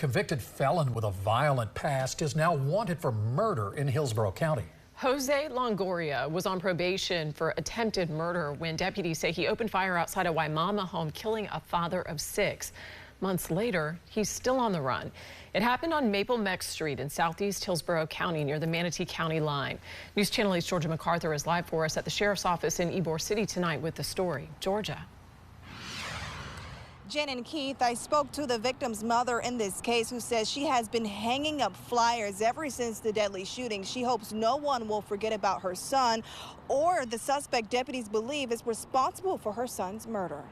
convicted felon with a violent past is now wanted for murder in Hillsborough County. Jose Longoria was on probation for attempted murder when deputies say he opened fire outside a Waimama home, killing a father of 6. Months later, he's still on the run. It happened on Maple Mex Street in southeast Hillsborough County near the Manatee County line. News Channel 8's Georgia MacArthur is live for us at the sheriff's office in Ybor City tonight with the story. Georgia. Jen and Keith, I spoke to the victim's mother in this case, who says she has been hanging up flyers ever since the deadly shooting. She hopes no one will forget about her son or the suspect deputies believe is responsible for her son's murder.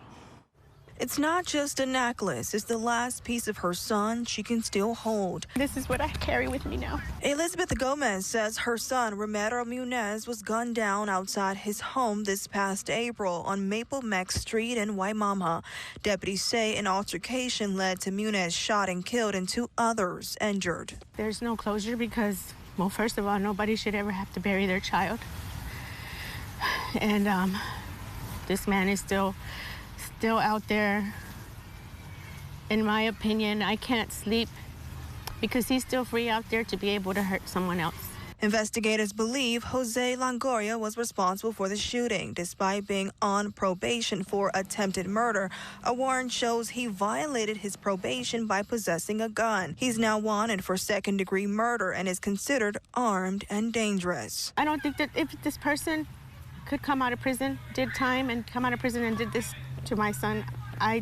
It's not just a necklace. It's the last piece of her son she can still hold. This is what I carry with me now. Elizabeth Gomez says her son, Romero Munez, was gunned down outside his home this past April on Maple Mex Street in Waimama. Deputies say an altercation led to Munez shot and killed and 2 others injured. There's no closure because, well, first of all, nobody should ever have to bury their child. And this man is still out there. In my opinion, I can't sleep because he's still free out there to be able to hurt someone else. Investigators believe Jose Longoria was responsible for the shooting. Despite being on probation for attempted murder, a warrant shows he violated his probation by possessing a gun. He's now wanted for second-degree murder and is considered armed and dangerous. I don't think that if this person could come out of prison, did time and come out of prison and did this to my son, I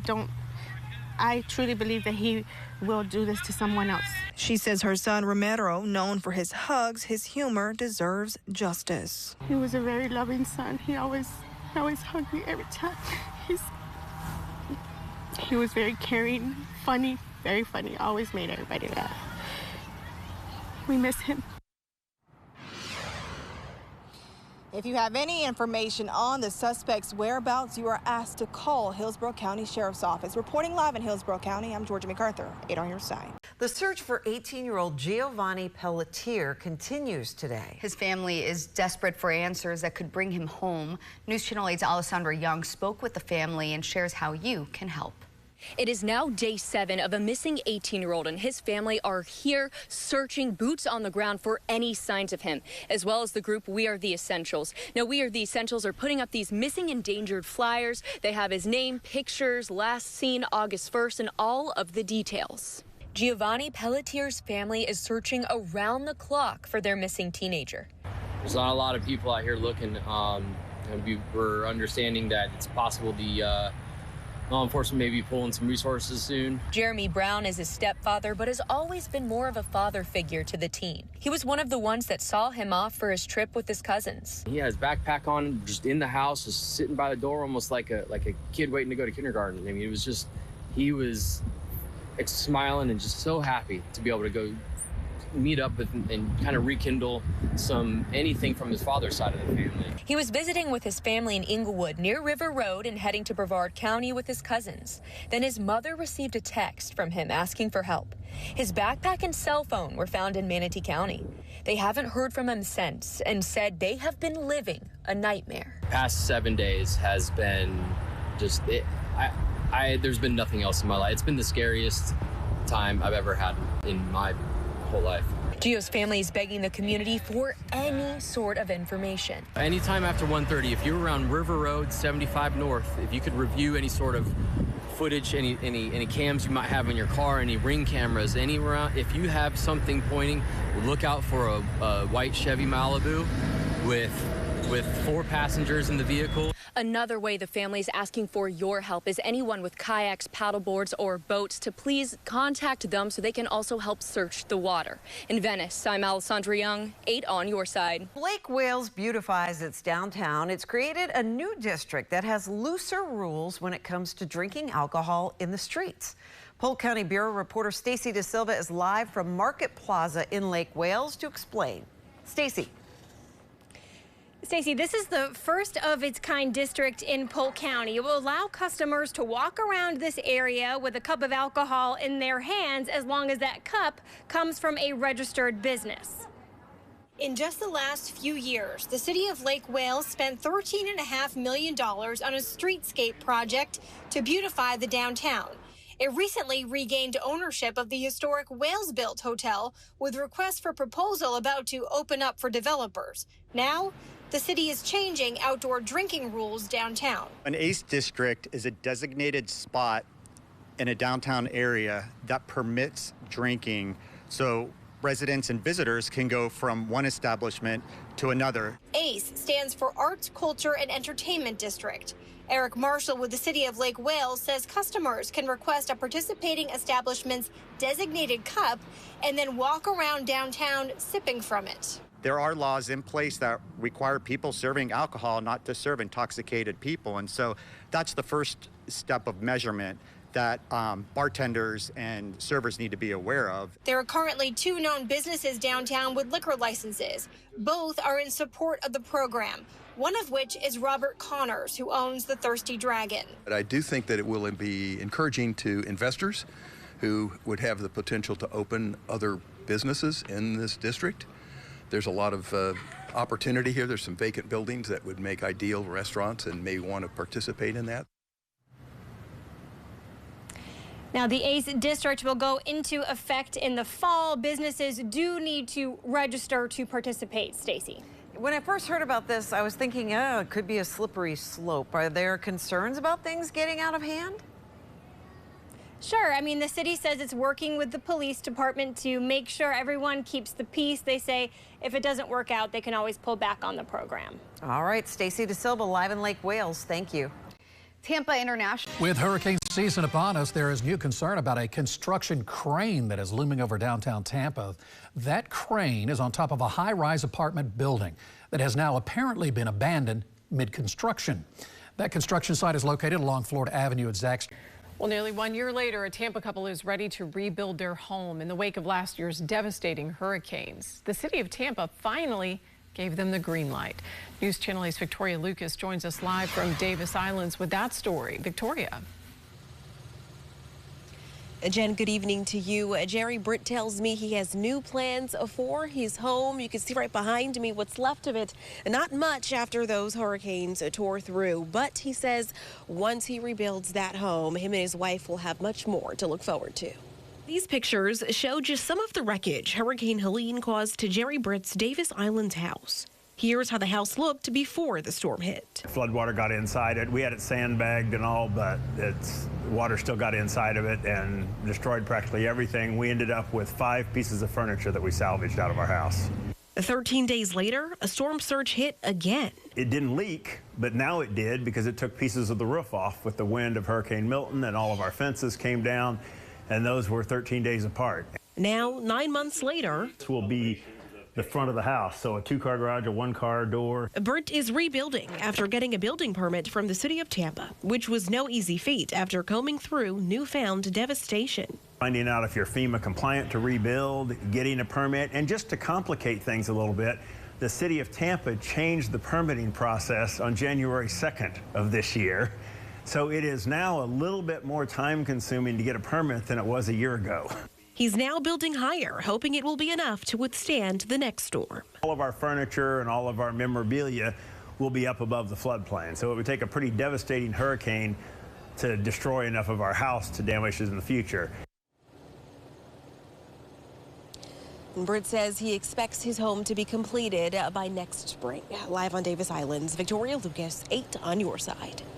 truly believe that he will do this to someone else. She says her son Romero, known for his hugs, his humor, deserves justice. He was a very loving son. He always hugged me every time. He was very caring, funny, very funny, always made everybody laugh. We miss him. If you have any information on the suspect's whereabouts, you are asked to call Hillsborough County Sheriff's Office. Reporting live in Hillsborough County, I'm Georgia MacArthur, 8 on your side. The search for 18-year-old Giovanni Pelletier continues today. His family is desperate for answers that could bring him home. News Channel 8's Alessandra Young spoke with the family and shares how you can help. It is now day 7 of a missing 18-year-old, and his family are here searching, boots on the ground, for any signs of him, as well as the group We Are the Essentials. Now, We Are the Essentials are putting up these missing endangered flyers. They have his name, pictures, last seen August 1st, and all of the details. Giovanni Pelletier's family is searching around the clock for their missing teenager. There's not a lot of people out here looking. We're understanding that it's possible the law enforcement may be pulling some resources soon. Jeremy Brown is his stepfather, but has always been more of a father figure to the teen. He was one of the ones that saw him off for his trip with his cousins. He had his backpack on, just in the house, just sitting by the door, almost like a kid waiting to go to kindergarten. I mean, it was just, he was smiling and just so happy to be able to go meet up with and kind of rekindle anything from his father's side of the family. He was visiting with his family in Inglewood near River Road and heading to Brevard County with his cousins. Then his mother received a text from him asking for help. His backpack and cell phone were found in Manatee County. They haven't heard from him since and said they have been living a nightmare. Past 7 days has been just there's been nothing else in my life. It's been the scariest time I've ever had in my whole life. Gio's family is begging the community for any sort of information. Anytime after 1:30, if you're around River Road 75 North, if you could review any sort of footage, any cams you might have in your car, any ring cameras, anywhere, if you have something pointing, look out for a white Chevy Malibu with 4 passengers in the vehicle. Another way the family is asking for your help is anyone with kayaks, paddleboards, or boats to please contact them so they can also help search the water. In Venice, I'm Alessandra Young, 8 on your side. Lake Wales beautifies its downtown. It's created a new district that has looser rules when it comes to drinking alcohol in the streets. Polk County Bureau reporter Stacy De Silva is live from Market Plaza in Lake Wales to explain. Stacy. Stacey, this is the first of its kind district in Polk County. It will allow customers to walk around this area with a cup of alcohol in their hands as long as that cup comes from a registered business. In just the last few years, the city of Lake Wales spent $13.5 million on a streetscape project to beautify the downtown. It recently regained ownership of the historic Wales-built hotel, with requests for proposal about to open up for developers. Now, the city is changing outdoor drinking rules downtown. An ACE district is a designated spot in a downtown area that permits drinking, so residents and visitors can go from one establishment to another. ACE stands for Arts, Culture, and Entertainment District. Eric Marshall with the City of Lake Wales says customers can request a participating establishment's designated cup and then walk around downtown sipping from it. There are laws in place that require people serving alcohol not to serve intoxicated people, and so that's the first step of measurement that bartenders and servers need to be aware of. There are currently 2 known businesses downtown with liquor licenses. Both are in support of the program, one of which is Robert Connors, who owns the Thirsty Dragon. But I do think that it will be encouraging to investors who would have the potential to open other businesses in this district. There's a lot of opportunity here. There's some vacant buildings that would make ideal restaurants and may want to participate in that. Now, the ACE district will go into effect in the fall. Businesses do need to register to participate. Stacey. When I first heard about this, I was thinking, oh, it could be a slippery slope. Are there concerns about things getting out of hand? Sure. I mean, the city says it's working with the police department to make sure everyone keeps the peace. They say if it doesn't work out, they can always pull back on the program. All right, Stacey DeSilva, live in Lake Wales. Thank you. Tampa International. With hurricane season upon us, there is new concern about a construction crane that is looming over downtown Tampa. That crane is on top of a high-rise apartment building that has now apparently been abandoned mid-construction. That construction site is located along Florida Avenue at Zach Street. Well, nearly 1 year later, a Tampa couple is ready to rebuild their home in the wake of last year's devastating hurricanes. The city of Tampa finally gave them the green light. News Channel 8's Victoria Lucas joins us live from Davis Islands with that story. Victoria. Jen, good evening to you. Jerry Britt tells me he has new plans for his home. You can see right behind me what's left of it. Not much after those hurricanes tore through, but he says once he rebuilds that home, him and his wife will have much more to look forward to. These pictures show just some of the wreckage Hurricane Helene caused to Jerry Britt's Davis Island house. Here's how the house looked before the storm hit. Floodwater got inside it. We had it sandbagged and all, but water still got inside of it and destroyed practically everything. We ended up with 5 pieces of furniture that we salvaged out of our house. 13 days later, a storm surge hit again. It didn't leak, but now it did because it took pieces of the roof off with the wind of Hurricane Milton, and all of our fences came down, and those were 13 days apart. Now, 9 months later, this will be the front of the house, so a 2-car garage, a 1-car door. Britt is rebuilding after getting a building permit from the city of Tampa, which was no easy feat after combing through newfound devastation. Finding out if you're FEMA compliant to rebuild, getting a permit, and just to complicate things a little bit, the city of Tampa changed the permitting process on January 2nd of this year. So it is now a little bit more time consuming to get a permit than it was a year ago. He's now building higher, hoping it will be enough to withstand the next storm. All of our furniture and all of our memorabilia will be up above the floodplain. So it would take a pretty devastating hurricane to destroy enough of our house to damage it in the future. Britt says he expects his home to be completed by next spring. Live on Davis Islands, Victoria Lucas, 8 on your side.